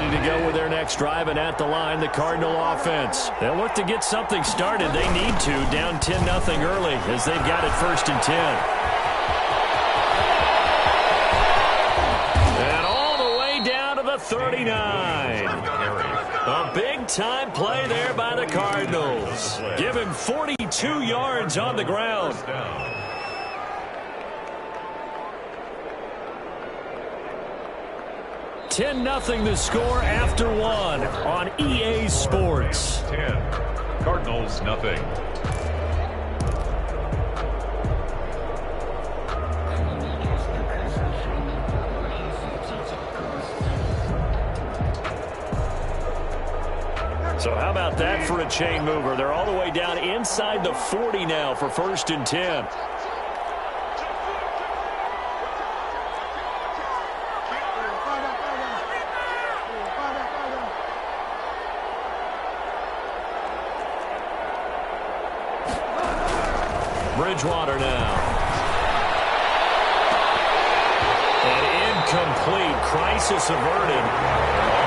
ready to go with their next drive, and at the line, the Cardinal offense. They'll look to get something started. They need to, down 10-0 early, as they've got it 1st and 10. And all the way down to the 39. A big-time play there by the Cardinals. Give him 42 yards on the ground. 10-0 the score after 1 on EA Sports. 10. Cardinals, nothing. So how about that for a chain mover? They're all the way down inside the 40 now for 1st and 10. Bridgewater now. An incomplete. Crisis averted.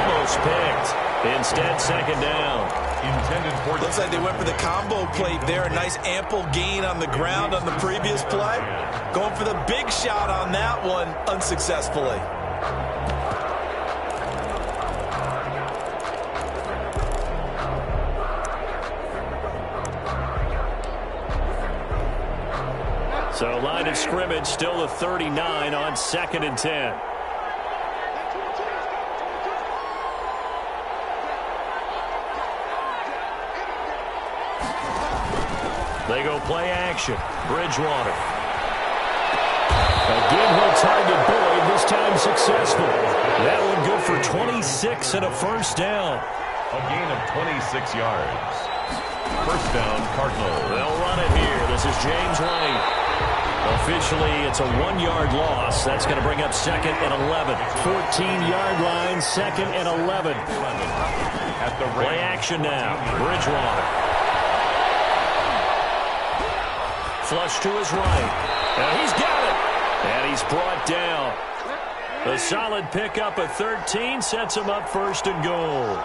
Almost picked. Instead, 2nd down. Intended for. Looks like they went for the combo plate there. A nice ample gain on the ground on the previous play. Going for the big shot on that one unsuccessfully. So line of scrimmage still the 39 on 2nd and 10. They go play action. Bridgewater. Again, he'll target Boyd, this time successful. That one good for 26 and a 1st down. A gain of 26 yards. 1st down, Cardinals. They'll run it here. This is James White. Officially, it's a 1-yard loss. That's going to bring up 2nd and 11. 14-yard line, 2nd and 11. At the play action now. Bridgewater. Flush to his right. And he's got it. And he's brought down. A solid pickup of 13 sets him up 1st and goal.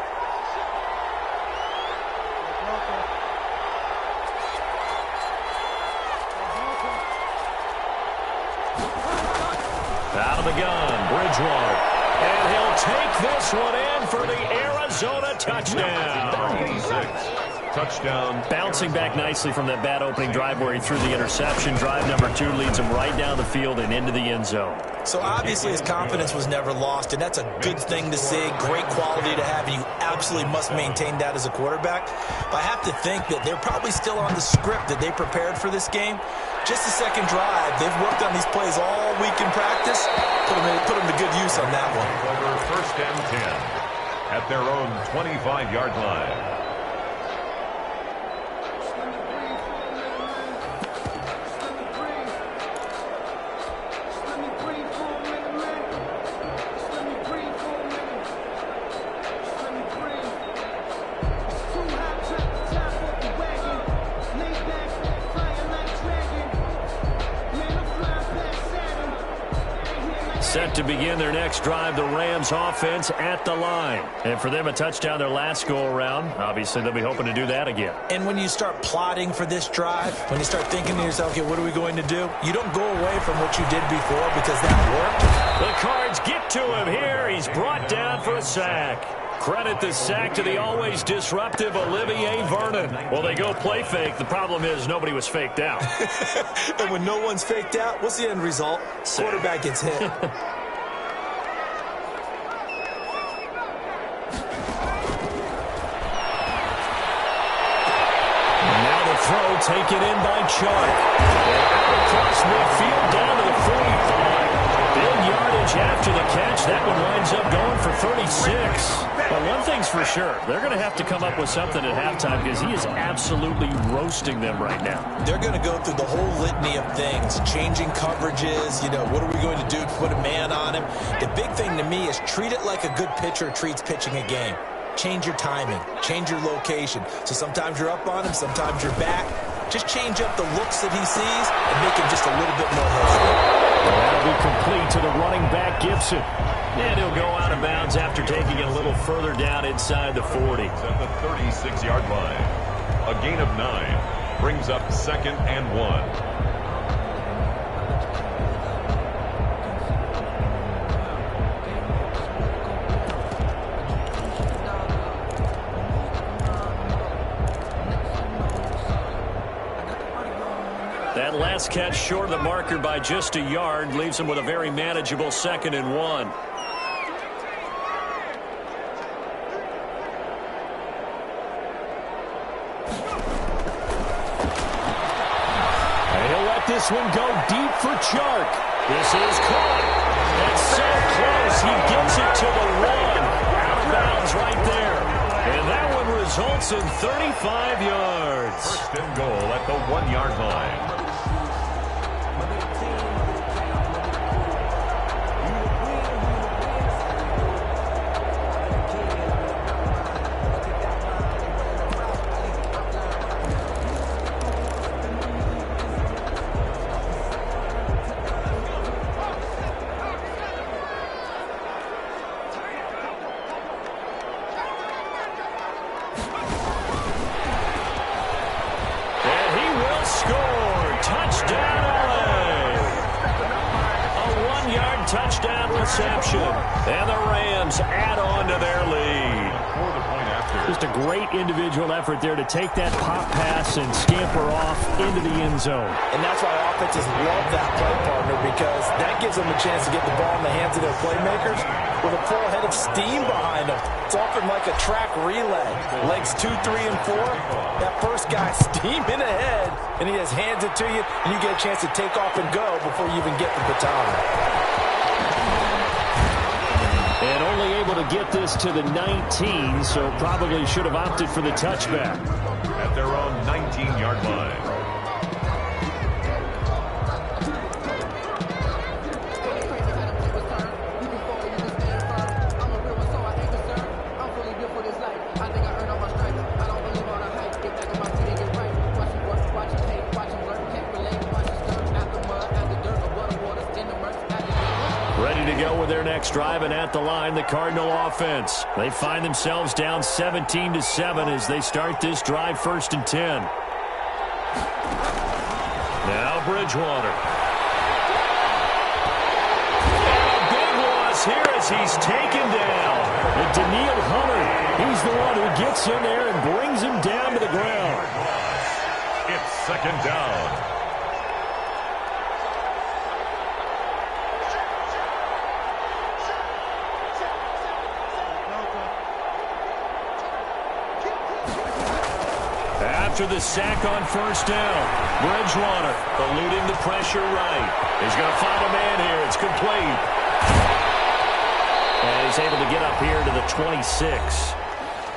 Out of the gun, Bridgewater. And he'll take this one in for the Arizona touchdown. 86. Touchdown. Bouncing back nicely from that bad opening drive where he threw the interception. Drive number 2 leads him right down the field and into the end zone. So obviously his confidence was never lost, and that's a good thing to see. Great quality to have, and you absolutely must maintain that as a quarterback. But I have to think that they're probably still on the script that they prepared for this game. Just the 2nd drive. They've worked on these plays all week in practice. Put them to good use on that one. Over 1st and 10 at their own 25-yard line. Set to begin their next drive, the Rams offense at the line. And for them, a touchdown their last go-around. Obviously, they'll be hoping to do that again. And when you start plotting for this drive, when you start thinking to yourself, okay, what are we going to do? You don't go away from what you did before because that worked. The Cards get to him here. He's brought down for a sack. Credit the sack to the always disruptive Olivier Vernon. Well, they go play fake. The problem is nobody was faked out. And when no one's faked out, what's the end result? Quarterback gets hit. Now the throw taken in by Chark. Across midfield down to the 45. Big yardage after the catch. That one winds up going for 36. But one thing's for sure, they're going to have to come up with something at halftime because he is absolutely roasting them right now. They're going to go through the whole litany of things, changing coverages, what are we going to do to put a man on him? The big thing to me is treat it like a good pitcher treats pitching a game. Change your timing, change your location. So sometimes you're up on him, sometimes you're back. Just change up the looks that he sees and make him just a little bit more hesitant. That'll be complete to the running back, Gibson. And he'll go out of bounds after taking it a little further down inside the 40. At the 36-yard line. A gain of 9 brings up 2nd and 1. That last catch short of the marker by just a yard leaves him with a very manageable 2nd and 1. He'll let this one go deep for Chark. This is caught. That's so close. He gets it to the 1. Out of bounds right there. And that one results in 35 yards. First and goal at the 1-yard line. Touchdown reception. And the Rams add on to their lead. Just a great individual effort there to take that pop pass and scamper off into the end zone. And that's why offenses love that play, partner, because that gives them a chance to get the ball in the hands of their playmakers with a full head of steam behind them. It's often like a track relay. Legs 2, 3, and 4. That first guy steaming ahead, and he just hands it to you, and you get a chance to take off and go before you even get the baton. And only able to get this to the 19, so probably should have opted for the touchback. At their own 19-yard line. With their next drive, and at the line, the Cardinal offense. They find themselves down 17-7 as they start this drive, 1st and 10. Now Bridgewater. And a big loss here as he's taken down. And Daniil Hunter, he's the one who gets in there and brings him down to the ground. It's 2nd down. After the sack on 1st down, Bridgewater eluding the pressure right. He's going to find a man here. It's complete. And he's able to get up here to the 26.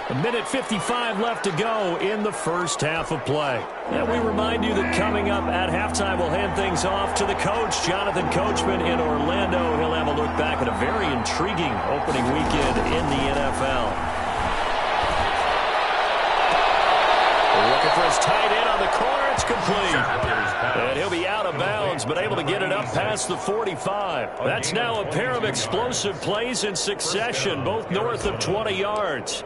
1:55 left to go in the first half of play. And we remind you that coming up at halftime, we'll hand things off to the coach, Jonathan Coachman in Orlando. He'll have a look back at a very intriguing opening weekend in the NFL. Looking for his tight end on the corner. It's complete. And he'll be out of bounds, but able to get it up past the 45. That's now a pair of explosive plays in succession, both north of 20 yards.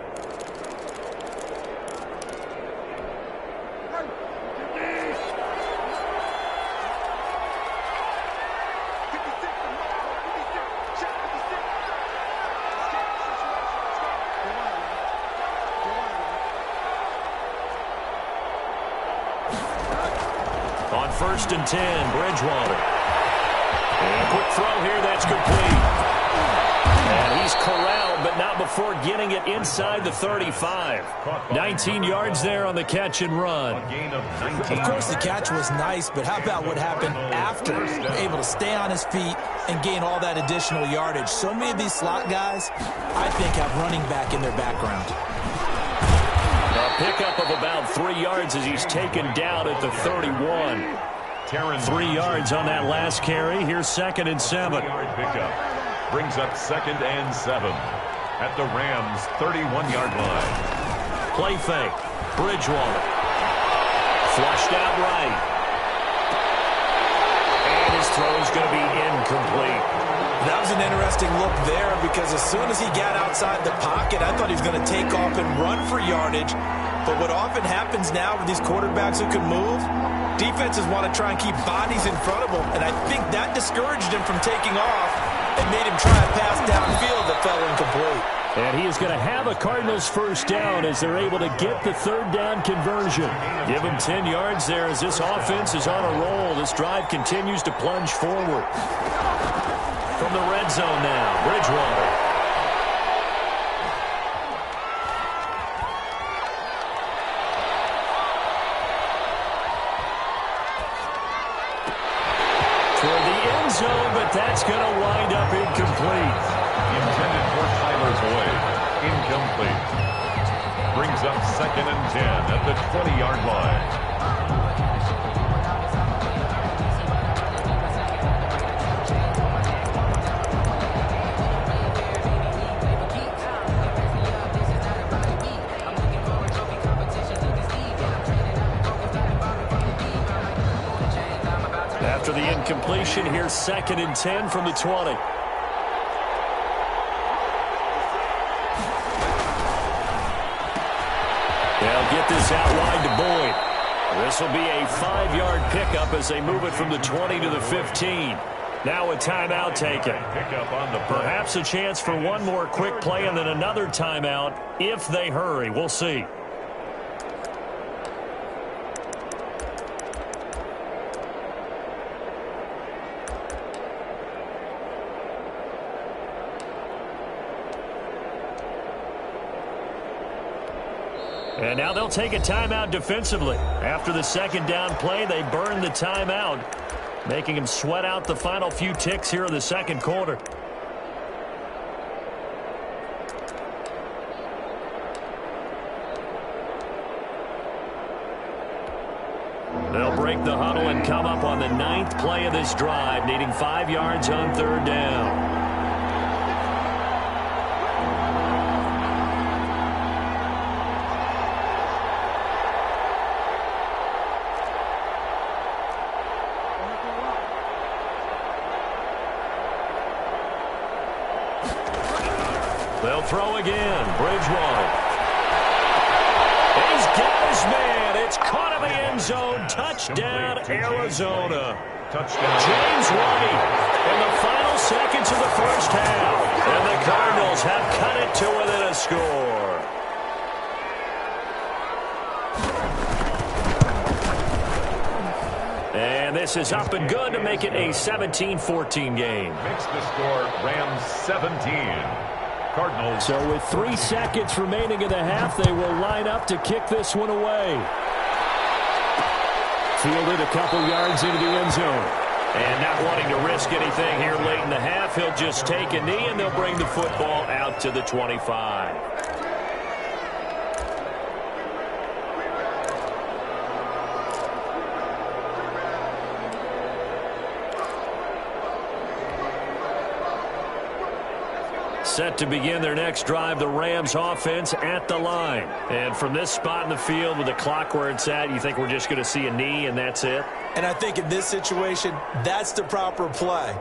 On 1st and 10, Bridgewater. And a quick throw here, that's complete. And he's corralled, but not before getting it inside the 35. 19 yards there on the catch and run. Of course, the catch was nice, but how about what happened after? Able to stay on his feet and gain all that additional yardage. So many of these slot guys, I think, have running back in their background. A pickup of about 3 yards as he's taken down at the 31. 3 yards on that last carry. Here's 2nd and 7. Pickup brings up 2nd and 7 at the Rams' 31-yard line. Play fake. Bridgewater. Flushed out right. And his throw is going to be interesting look there because as soon as he got outside the pocket, I thought he was going to take off and run for yardage. But what often happens now with these quarterbacks who can move, defenses want to try and keep bodies in front of them, and I think that discouraged him from taking off and made him try a pass downfield that fell incomplete. And he is going to have a Cardinals first down as they're able to get the third down conversion. Give him 10 yards there as this offense is on a roll. This drive continues to plunge forward. From the red zone now, Bridgewater. Toward the end zone, but that's going to wind up incomplete. Intended for Tyler's way. Incomplete. Brings up 2nd and 10 at the 20-yard line. After the incompletion, here's 2nd and 10 from the 20. They'll get this out wide to Boyd. This will be a 5-yard pickup as they move it from the 20 to the 15. Now a timeout taken. Pickup on the play. Perhaps a chance for one more quick play and then another timeout if they hurry. We'll see. And now they'll take a timeout defensively. After the second down play, they burn the timeout, making them sweat out the final few ticks here in the second quarter. They'll break the huddle and come up on the 9th play of this drive, needing 5 yards on third down. They'll throw again. Bridgewater. He's got his man. It's caught in the end zone. Touchdown, Arizona. Touchdown. James White in the final seconds of the first half. And the Cardinals have cut it to within a score. And this is up and good to make it a 17-14 game. Makes the score Rams 17. Cardinals. So with 3 seconds remaining in the half, they will line up to kick this one away. Fielded a couple yards into the end zone. And not wanting to risk anything here late in the half, he'll just take a knee and they'll bring the football out to the 25. Set to begin their next drive, the Rams offense at the line. And from this spot in the field with the clock where it's at, you think we're just going to see a knee and that's it? And I think in this situation, that's the proper play.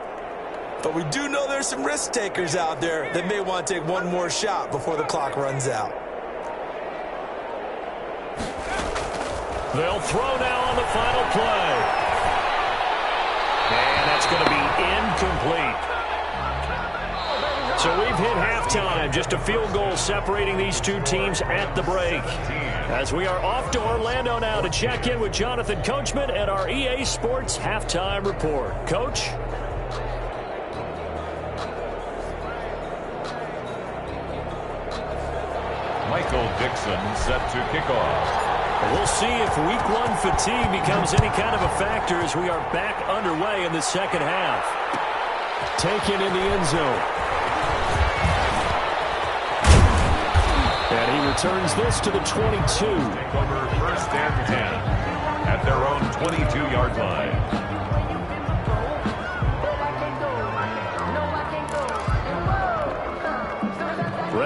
But we do know there's some risk takers out there that may want to take one more shot before the clock runs out. They'll throw now on the final play. And that's going to be incomplete. So we've hit halftime. Just a field goal separating these two teams at the break. As we are off to Orlando now to check in with Jonathan Coachman at our EA Sports Halftime Report. Coach? Michael Dixon set to kick off. We'll see if week 1 fatigue becomes any kind of a factor as we are back underway in the second half. Taken in the end zone. And he returns this to the 22. Take over 1st and 10 at their own 22-yard line.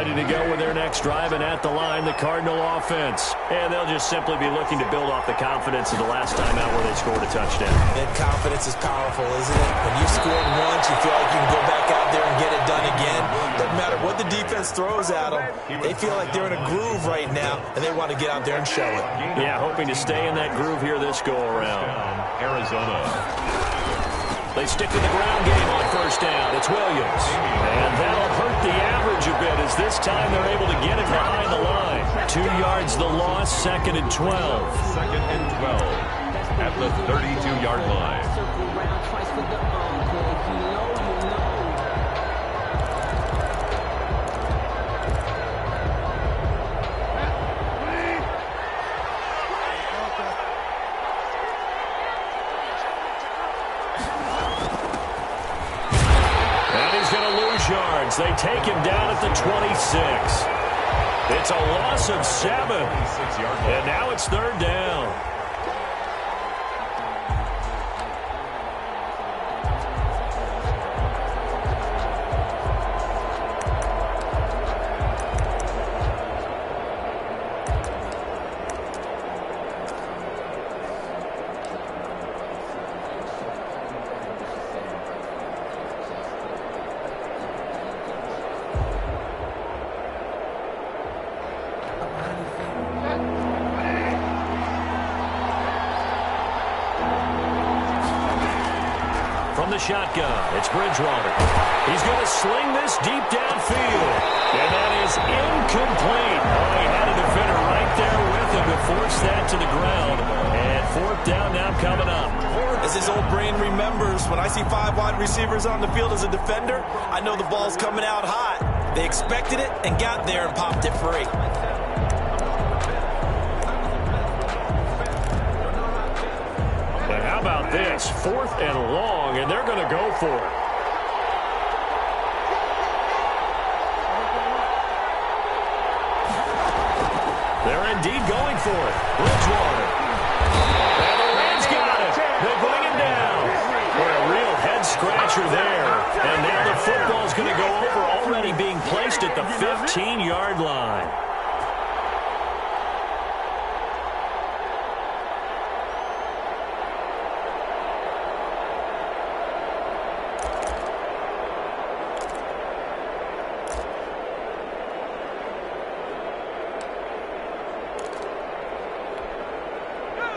ready to go with their next drive, and at the line, the Cardinal offense. And they'll just simply be looking to build off the confidence of the last time out where they scored a touchdown. And confidence is powerful, isn't it? When you scored once, you feel like you can go back out there and get it done again. Doesn't matter what the defense throws at them. They feel like they're in a groove right now, and they want to get out there and show it. Yeah, hoping to stay in that groove here this go-around. Arizona. They stick to the ground game on first down. It's Williams. And that'll hurt the average a bit as this time they're able to get it behind the line. 2 yards the loss, 2nd and 12. 2nd and 12 at the 32-yard line. They take him down at the 26. It's a loss of 7. And now it's 3rd down. From the shotgun, it's Bridgewater. He's going to sling this deep downfield. And that is incomplete. Oh, he had a defender right there with him to force that to the ground. And 4th down now coming up. As his old brain remembers, when I see 5 wide receivers on the field as a defender, I know the ball's coming out hot. They expected it and got there and popped it free. But how about this? 4th and long, and they're going to go for it. They're indeed going for it. Bridgewater. And the Rams got it. They bring him down. What a real head-scratcher there. And now the football's going to go over, already being placed at the 15-yard line.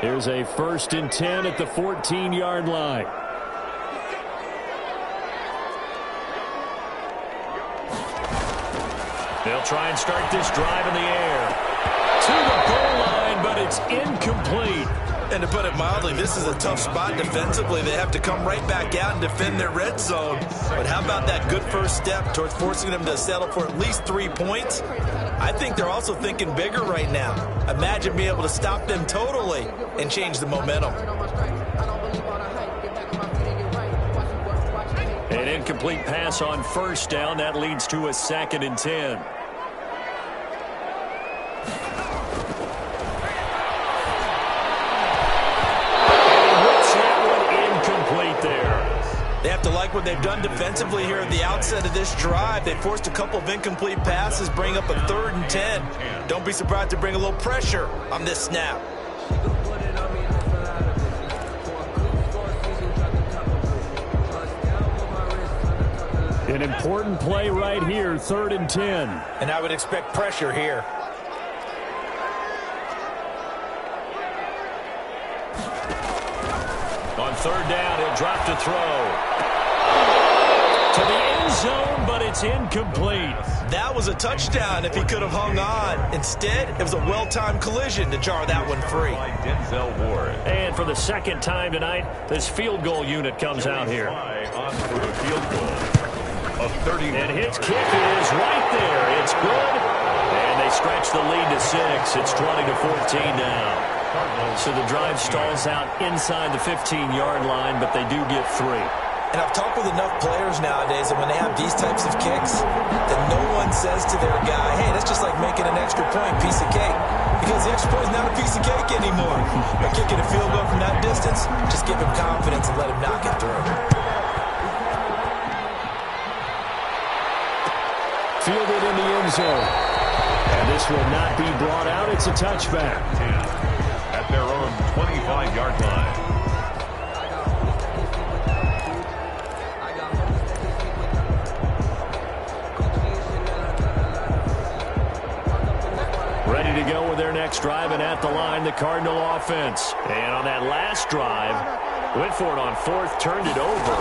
Here's a 1st and 10 at the 14-yard line. They'll try and start this drive in the air. To the goal line, but it's incomplete. And to put it mildly, this is a tough spot defensively. They have to come right back out and defend their red zone. But how about that good first step towards forcing them to settle for at least 3 points? I think they're also thinking bigger right now. Imagine being able to stop them totally and change the momentum. An incomplete pass on first down. That leads to a 2nd and 10. They have to like what they've done defensively here at the outset of this drive. They forced a couple of incomplete passes, bring up a 3rd and 10. Don't be surprised to bring a little pressure on this snap. An important play right here, 3rd and 10. And I would expect pressure here. On 3rd down, he'll drop to throw. To the end zone, but it's incomplete. That was a touchdown if he could have hung on. Instead, it was a well-timed collision to jar that one free. And for the 2nd time tonight, this field goal unit comes out here. On for the field goal. And his kick is right there. It's good. And they stretch the lead to 6. It's 20-14 now. So the drive stalls out inside the 15-yard line, but they do get 3. And I've talked with enough players nowadays that when they have these types of kicks, that no one says to their guy, hey, that's just like making an extra point, piece of cake. Because the extra point is not a piece of cake anymore. By kicking a field goal from that distance, just give him confidence and let him knock it through. Fielded in the end zone. And this will not be brought out. It's a touchback. 10 at their own 25-yard line. Ready to go with their next drive, and at the line, the Cardinal offense. And on that last drive, went for it on fourth, turned it over.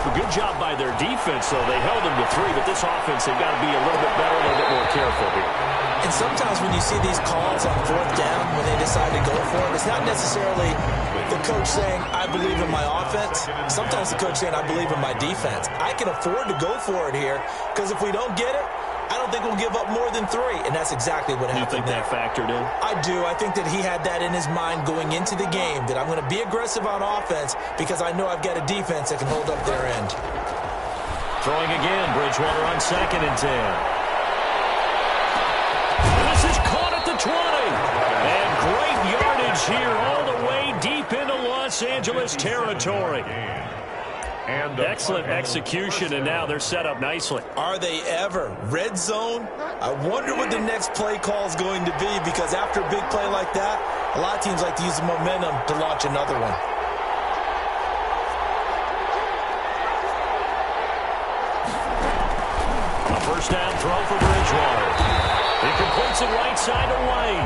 A good job by their defense, though. They held them to 3, but this offense, they've got to be a little bit better, a little bit more careful here. And sometimes when you see these calls on fourth down, when they decide to go for it, it's not necessarily the coach saying, I believe in my offense. Sometimes the coach saying, I believe in my defense. I can afford to go for it here, because if we don't get it, I don't think we'll give up more than 3, and that's exactly what happened. You think that factored in? I do. I think that he had that in his mind going into the game, that I'm going to be aggressive on offense because I know I've got a defense that can hold up their end. Throwing again, Bridgewater on 2nd and 10. This is caught at the 20. And great yardage here all the way deep into Los Angeles territory. Excellent execution, and now they're set up nicely. Are they ever? Red zone? I wonder what the next play call is going to be, because after a big play like that, a lot of teams like to use the momentum to launch another one. A first down throw for Bridgewater. He completes it right side to White.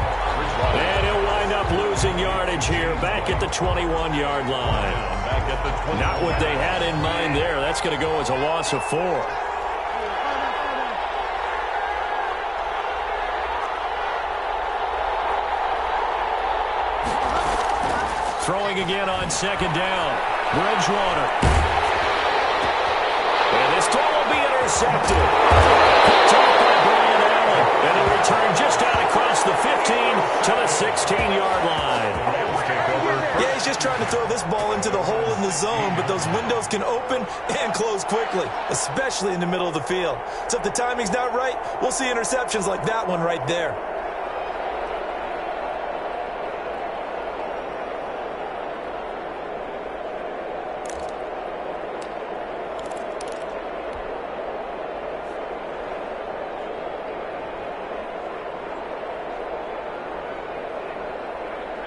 And he'll wind up losing yardage here back at the 21-yard line. Not what they had in mind there. That's going to go as a loss of 4. Throwing again on 2nd down. Bridgewater. And this throw will be intercepted. Picked off by Brian Allen. And a return just out across the 15 to the 16-yard line. Yeah, he's just trying to throw this ball into the hole in the zone, but those windows can open and close quickly, especially in the middle of the field. So if the timing's not right, we'll see interceptions like that one right there.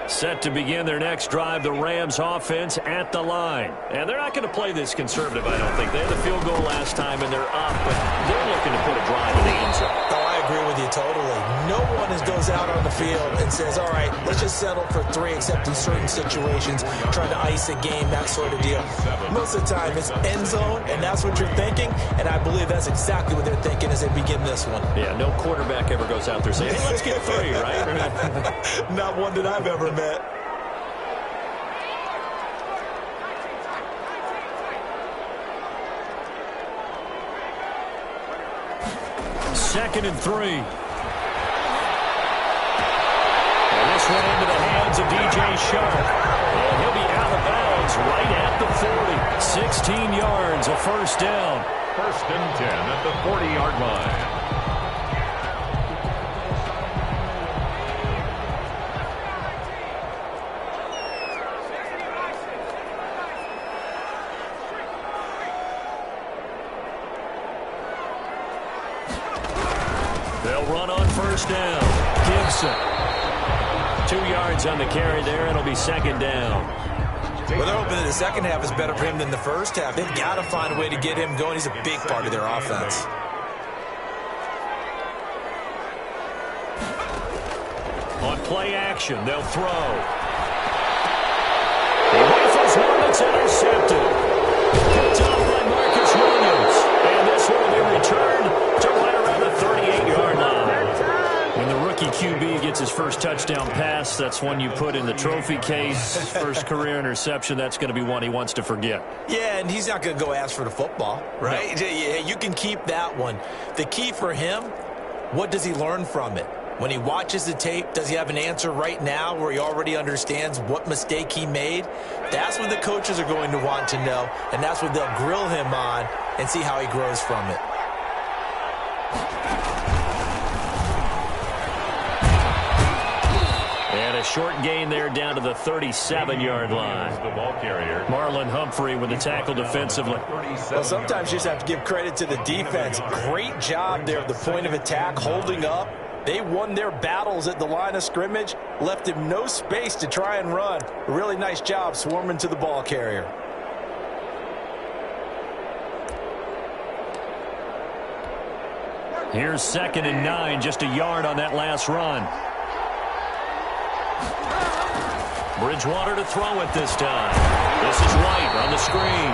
Set to begin their next drive, the Rams offense at the line. And they're not going to play this conservative, I don't think. They had the field goal last time, and they're up, but they're looking to put a drive in the end zone. Oh, I agree with you totally. No one goes out on the field and says, all right, let's just settle for 3, except in certain situations, trying to ice a game, that sort of deal. Most of the time, it's end zone, and that's what you're thinking, and I believe that's exactly what they're thinking as they begin this one. Yeah, no quarterback ever goes out there saying, hey, let's get 3, right? Not one that I've ever met. Second and 3. And this one into the hands of DJ Sharp. And he'll be out of bounds right at the 40. 16 yards, a first down. 1st and 10 at the 40-yard line. They'll run on first down. Gibson. 2 yards on the carry there. It'll be 2nd down. Well, they're hoping that the second half is better for him than the first half. They've got to find a way to get him going. He's a big part of their offense. On play action, they'll throw. He rifles one that's intercepted. Picked off by Marcus Williams. And this will be returned to right around the 38-yard line. When the rookie QB gets his first touchdown pass, that's one you put in the trophy case. First career interception, that's going to be one he wants to forget. Yeah, and he's not going to go ask for the football, right? No. You can keep that one. The key for him, what does he learn from it? When he watches the tape, does he have an answer right now where he already understands what mistake he made? That's what the coaches are going to want to know, and that's what they'll grill him on and see how he grows from it. short gain there down to the 37-yard line. The ball carrier. Marlon Humphrey with the tackle defensively. Well, sometimes you just have to give credit to the defense. Great job there at the point of attack, holding up. They won their battles at the line of scrimmage, left him no space to try and run. A really nice job swarming to the ball carrier. Here's 2nd and 9, just a yard on that last run. Bridgewater to throw it this time. This is White on the screen.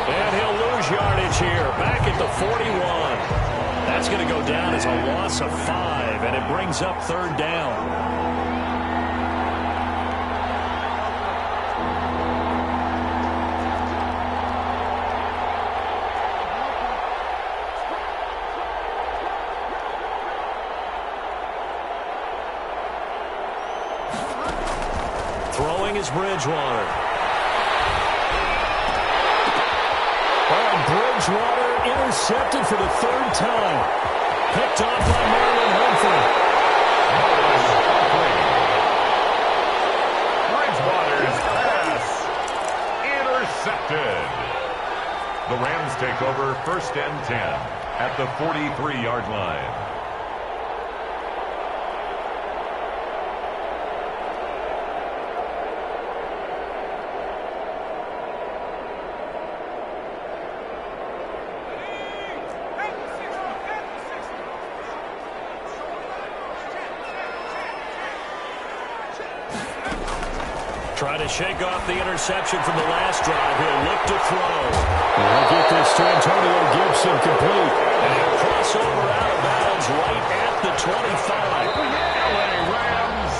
And he'll lose yardage here, back at the 41. That's going to go down as a loss of 5, and it brings up 3rd down. Throwing is Bridgewater. Bridgewater intercepted for the 3rd time. Picked off by Marlon Humphrey. Bridgewater's pass intercepted. The Rams take over 1st and 10 at the 43-yard line. Trying to shake off the interception from the last drive. He'll look to throw. He'll get this to Antonio Gibson complete. And he'll cross over out of bounds right at the 25. LA Rams.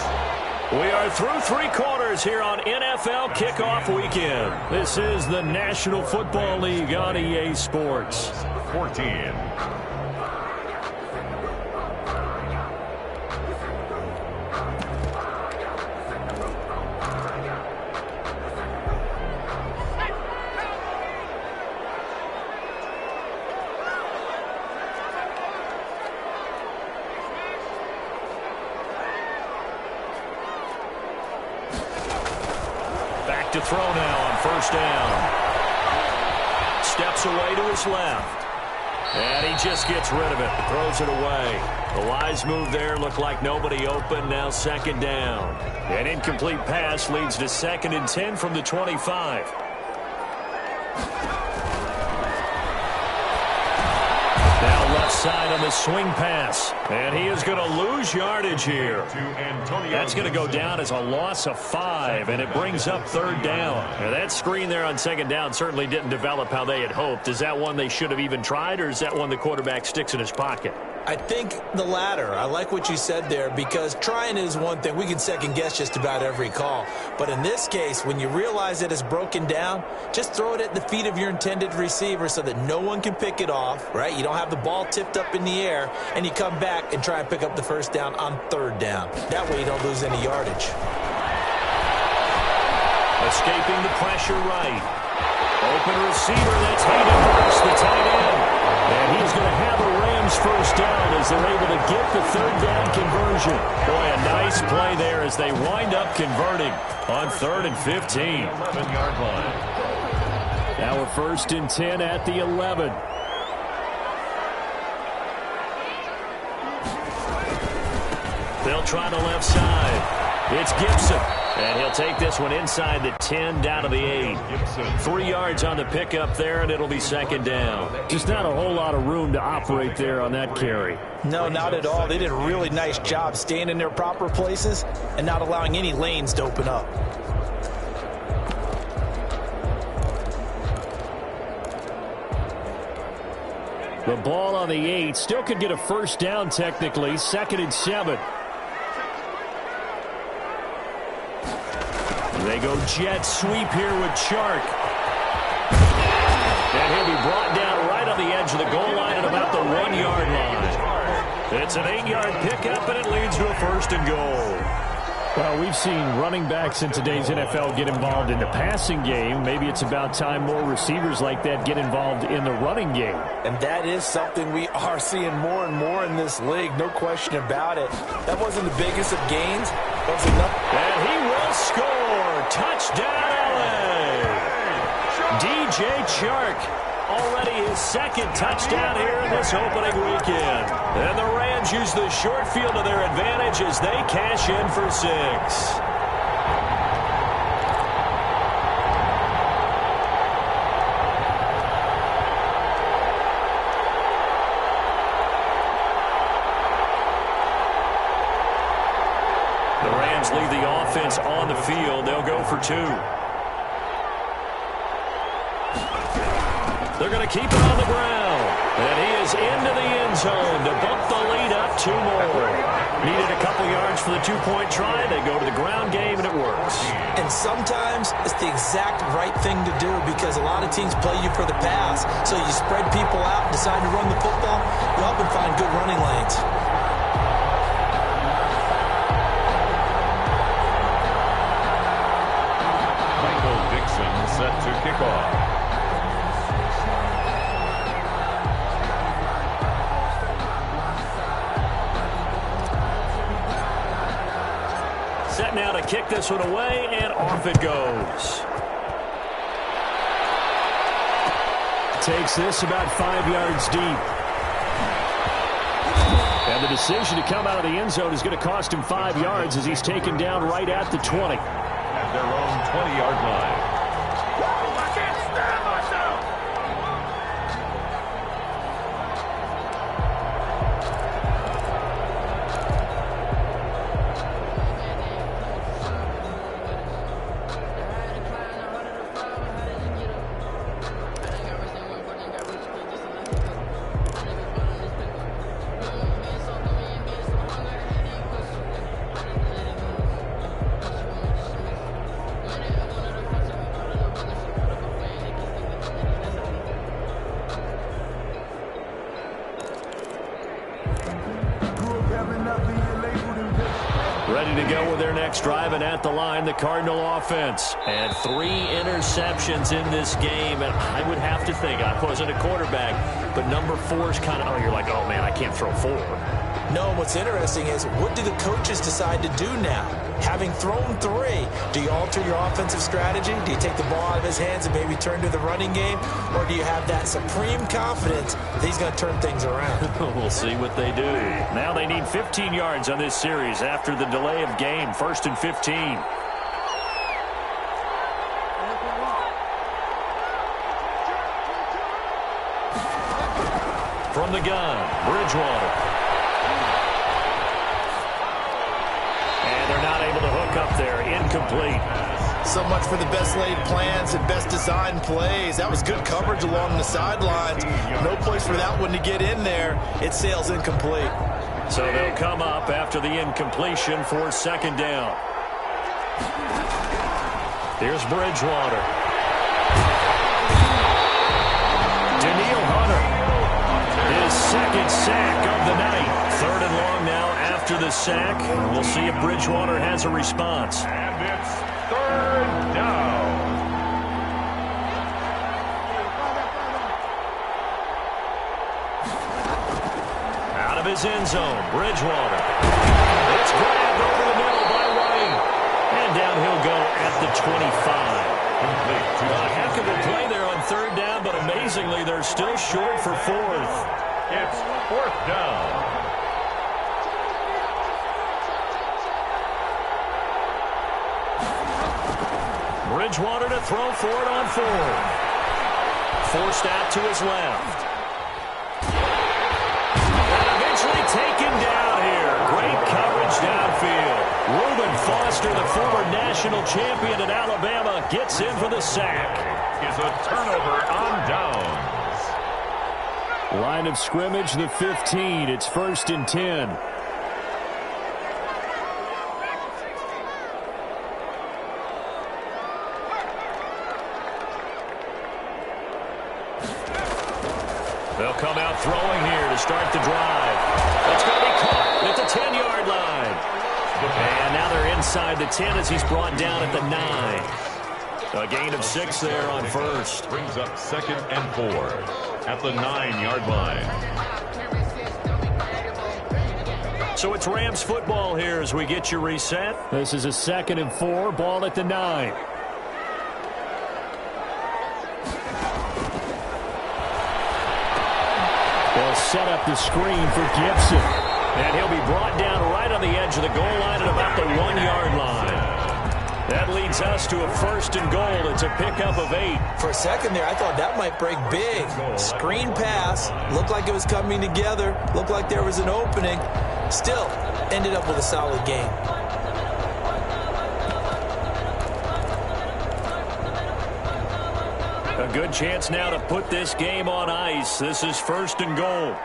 We are through 3 quarters here on NFL Kickoff Weekend. This is the National Football League on EA Sports. 14. To throw now on 1st down. Steps away to his left. And he just gets rid of it. Throws it away. The wise move there. Looked like nobody open. Now 2nd down. An incomplete pass leads to 2nd and 10 from the 25. Now left side on the swing pass. And he is going to lose yardage here. That's going to go down as a loss of 5, and it brings up 3rd down. Now that screen there on 2nd down certainly didn't develop how they had hoped. Is that one they should have even tried, or is that one the quarterback sticks in his pocket? I think the latter. I like what you said there, because trying is one thing. We can second-guess just about every call. But in this case, when you realize that it's broken down, just throw it at the feet of your intended receiver so that no one can pick it off, right? You don't have the ball tipped up in the air, and you come back and try and pick up the 1st down on 3rd down. That way you don't lose any yardage. Escaping the pressure right. Open receiver, that's Hayden Hurst, the tight end. And he's going to have a Rams 1st down as they're able to get the 3rd down conversion. Boy, a nice play there as they wind up converting on 3rd and 15. 11-yard line. Now a 1st and 10 at the 11. They'll try the left side. It's Gibson. And he'll take this one inside the 10 down to the 8. 3 yards on the pickup there, and it'll be 2nd down. Just not a whole lot of room to operate there on that carry. No, not at all. They did a really nice job staying in their proper places and not allowing any lanes to open up. The ball on the 8. Still could get a 1st down technically. 2nd and 7. They go jet sweep here with Chark. And he'll be brought down right on the edge of the goal line at about the 1-yard line. It's an 8-yard pickup, and it leads to a 1st and goal. Well, we've seen running backs in today's NFL get involved in the passing game. Maybe it's about time more receivers like that get involved in the running game. And that is something we are seeing more and more in this league, no question about it. That wasn't the biggest of gains. That was enough. And will score. Touchdown, LA. DJ Chark, already his second touchdown here in this opening weekend. And the Rams use the short field to their advantage as they cash in for 6. The Rams leave the offense on the field. They'll go for 2. They're going to keep it on the ground. And he is into the end zone to bump the lead up 2 more. Needed a couple yards for the 2-point try. They go to the ground game, and it works. And sometimes it's the exact right thing to do because a lot of teams play you for the pass. So you spread people out and decide to run the football. You often find good running lanes. Set to kick off. Set now to kick this one away, and off it goes. Takes this about 5 yards deep. And the decision to come out of the end zone is going to cost him 5 yards as he's taken down right at the 20. At their own 20-yard line. Ready to go with their next drive, and at the line, the Cardinal offense. And 3 interceptions in this game, and I would have to think, I wasn't a quarterback, but number 4 is kind of, you're like, oh, man, I can't throw 4. No, what's interesting is what do the coaches decide to do now? Having thrown 3, do you alter your offensive strategy? Do you take the ball out of his hands and maybe turn to the running game? Or do you have that supreme confidence that he's going to turn things around? We'll see what they do. Now they need 15 yards on this series after the delay of game. 1st and 15. From the gun, Bridgewater. And they're not able to hook up there. Incomplete. So much for the best laid plans and best designed plays. That was good coverage along the sidelines. No place for that one to get in there. It sails incomplete. So they'll come up after the incompletion for 2nd down. Here's Bridgewater. Daniil Hunter. His 2nd sack of the night. 3rd and long now after the sack. We'll see if Bridgewater has a response. And it's 3rd down. Out of his end zone, Bridgewater. It's grabbed over the middle by White. And down he'll go at the 25. A heck of a play there on 3rd down, but amazingly, they're still short for 4th. It's 4th down. Bridgewater to throw for it on 4th. Forced out to his left. And eventually taken down here. Great coverage downfield. Reuben Foster, the former national champion at Alabama, gets in for the sack. Is a turnover on downs. Line of scrimmage, the 15. It's 1st and 10. They'll come out throwing here to start the drive. It's going to be caught at the 10-yard line. And now they're inside the 10 as he's brought down at the 9. A gain of 6 there on 1st. Brings up 2nd and 4 at the 9-yard line. So it's Rams football here as we get you reset. This is a 2nd and 4, ball at the 9. They'll set up the screen for Gibson. And he'll be brought down right on the edge of the goal line at about the 1-yard line. That leads us to a 1st and goal. It's a pickup of 8. For a second there, I thought that might break big. Screen pass. Looked like it was coming together. Looked like there was an opening. Still, ended up with a solid game. A good chance now to put this game on ice. This is 1st and goal.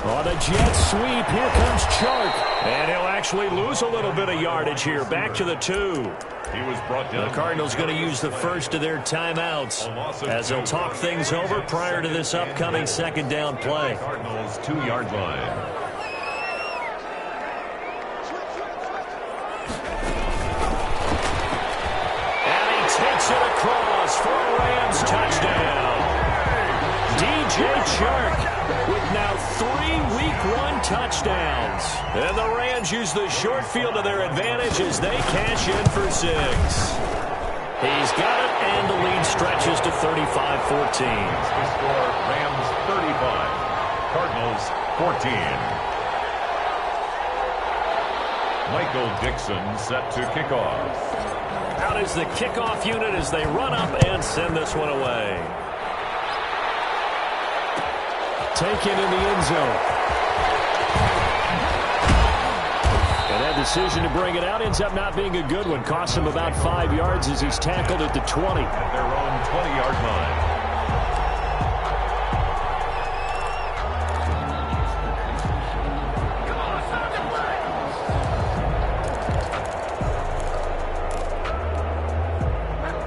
On a jet sweep, here comes Chark. And he'll actually lose a little bit of yardage here. Back to the 2. He was brought down. The Cardinals going to use the first of their timeouts as they'll talk things over prior to this upcoming 2nd down play. Cardinals 2-yard line. And he takes it across for a Rams touchdown. DJ Chark with now 3 Week 1 touchdowns. And the Rams use the short field to their advantage as they cash in for 6. He's got it, and the lead stretches to 35-14. The score, Rams 35, Cardinals 14. Michael Dixon set to kick off. Out is the kickoff unit as they run up and send this one away. Taken in the end zone. And that decision to bring it out ends up not being a good one. Costs him about 5 yards as he's tackled at the 20. At their own 20-yard line.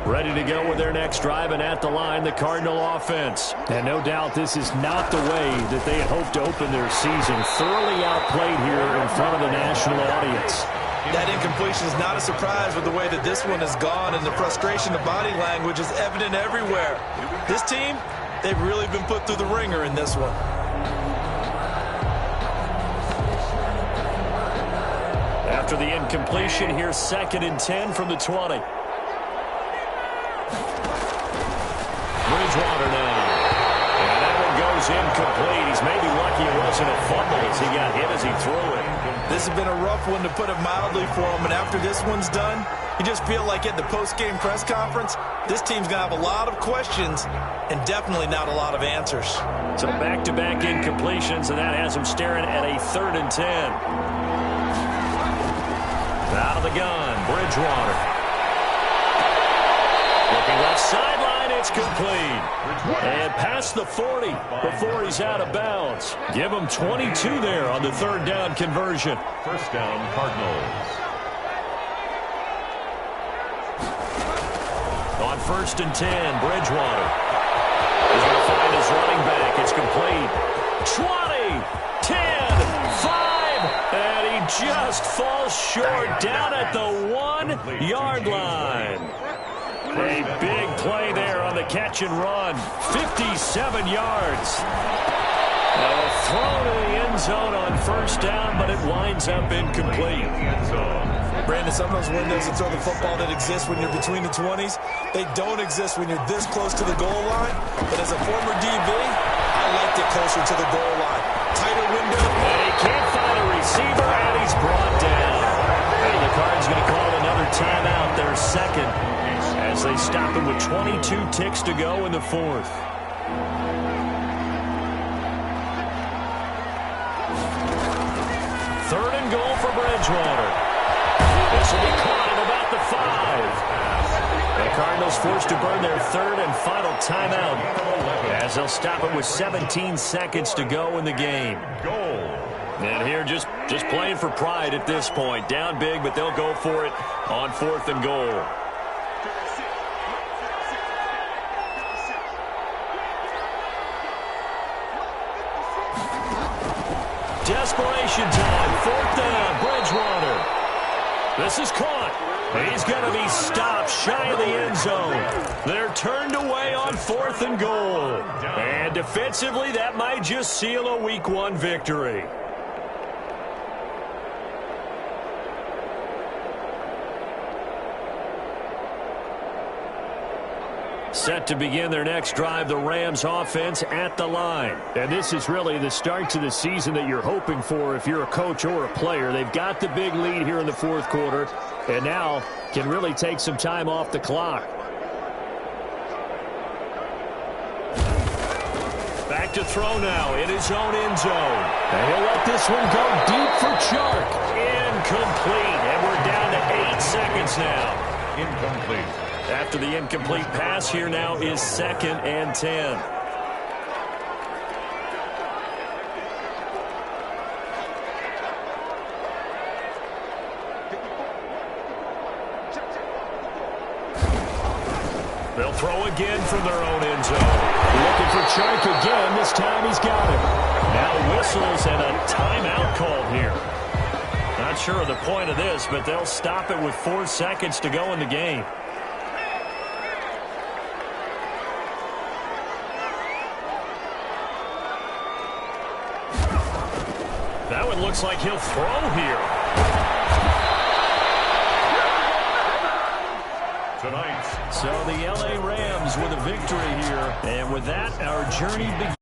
Ready to go with their next drive, and at the line, the Cardinal offense. And no doubt this is not the way that they had hoped to open their season. Thoroughly outplayed here in front of the national audience. That incompletion is not a surprise with the way that this one has gone, and the frustration, the body language is evident everywhere. This team, they've really been put through the ringer in this one. After the incompletion, here's 2nd and 10 from the 20. Bridgewater now. And that one goes incomplete. He's maybe lucky it wasn't a fumble as he got hit as he threw it. This has been a rough one, to put it mildly, for him. And after this one's done, you just feel like at the post-game press conference, this team's going to have a lot of questions and definitely not a lot of answers. Some back-to-back incompletions, and that has him staring at a 3rd and 10. Out of the gun, Bridgewater. Looking left sideline, it's complete. And past the 40 before he's out of bounds. Give him 22 there on the 3rd down conversion. 1st down, Cardinals. On 1st and 10, Bridgewater. He's going to find his running back. It's complete. 20, 10, 5, and he just falls short down at the 1-yard line. A big play there on the catch and run. 57 yards. Now a throw to the end zone on 1st down, but it winds up incomplete. Brandon, some of those windows to throw the football that exist when you're between the 20s, they don't exist when you're this close to the goal line. But as a former DB, I liked it closer to the goal line. Tighter window. And he can't find a receiver, and he's brought down. And the Cards going to call another timeout, their 2nd. As they stop him with 22 ticks to go in the 4th. 3rd and goal for Bridgewater. This will be caught at about the 5. The Cardinals forced to burn their 3rd and final timeout as they'll stop him with 17 seconds to go in the game. And here just playing for pride at this point. Down big, but they'll go for it on 4th and goal. Desperation time. 4th down. Bridgewater. This is caught. He's going to be stopped shy of the end zone. They're turned away on 4th and goal. And defensively, that might just seal a Week 1 victory. Set to begin their next drive, the Rams offense at the line. And this is really the start to the season that you're hoping for if you're a coach or a player. They've got the big lead here in the 4th quarter, and now can really take some time off the clock. Back to throw now in his own end zone. And he'll let this one go deep for Chark. Incomplete. And we're down to 8 seconds now. Incomplete. After the incomplete pass, here now is 2nd and 10. They'll throw again from their own end zone. Looking for Chark again. This time he's got him. Now whistles and a timeout called here. Not sure of the point of this, but they'll stop it with 4 seconds to go in the game. That one looks like he'll throw here. Tonight. So the LA Rams with a victory here. And with that, our journey begins.